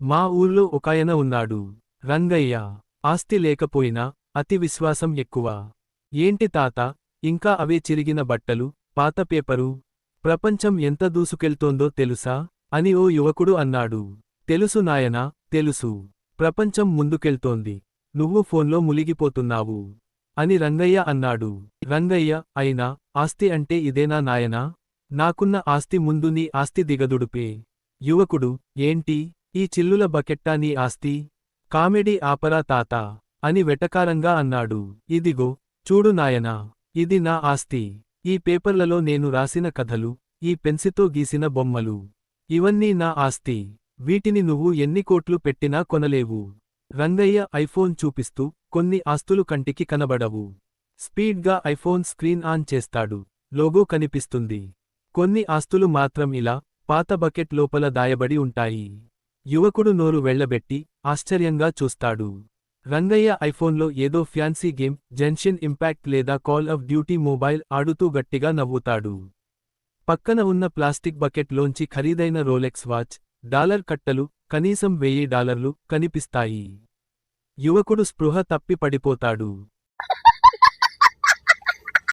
మా ఊర్లో ఒకాయన ఉన్నాడు. రంగయ్య. ఆస్తి లేకపోయినా అతి విశ్వాసం ఎక్కువ. ఏంటి తాత, ఇంకా అవే చిరిగిన బట్టలు, పాత పేపరు? ప్రపంచం ఎంత దూసుకెళ్తోందో తెలుసా? అని ఓ యువకుడు అన్నాడు. తెలుసు నాయనా, తెలుసు. ప్రపంచం ముందుకెళ్తోంది. నువ్వు ఫోన్లో మునిగిపోతున్నావు అని రంగయ్య అన్నాడు. రంగయ్య, అయినా ఆస్తి అంటే ఇదేనా నాయనా? నాకున్న ఆస్తి ముందు నీ ఆస్తి దిగదుడుపే. యువకుడు, ఏంటి, ఈ చిల్లుల బకెట్టా నీ ఆస్తి? కామెడీ ఆపరా తాత అని వెటకారంగా అన్నాడు. ఇదిగో, చూడు నాయనా, ఇది నా ఆస్తి. ఈ పేపర్లలో నేను రాసిన కథలు, ఈ పెన్సితో గీసిన బొమ్మలు, ఇవన్నీ నా ఆస్తి. వీటిని నువ్వు ఎన్ని కోట్లు పెట్టినా కొనలేవు. రంగయ్య ఐఫోన్ చూపిస్తూ, కొన్ని ఆస్తులు కంటికి కనబడవు. స్పీడ్గా ఐఫోన్ స్క్రీన్ ఆన్ చేస్తాడు. లోగో కనిపిస్తుంది. కొన్ని ఆస్తులు మాత్రం ఇలా పాత బకెట్ లోపల దాయబడి ఉంటాయి. యువకుడు నోరు వెళ్లబెట్టి ఆశ్చర్యంగా చూస్తాడు. రంగయ్య ఐఫోన్లో ఏదో ఫ్యాన్సీ గేమ్, జెన్షిన్ ఇంపాక్ట్ లేదా కాల్ ఆఫ్ డ్యూటీ మొబైల్ ఆడుతూ గట్టిగా నవ్వుతాడు. పక్కన ఉన్న ప్లాస్టిక్ బకెట్ లోంచి ఖరీదైన రోలెక్స్ వాచ్, డాలర్ కట్టలు, కనీసం $1000 కనిపిస్తాయి. యువకుడు స్పృహ తప్పి పడిపోతాడు.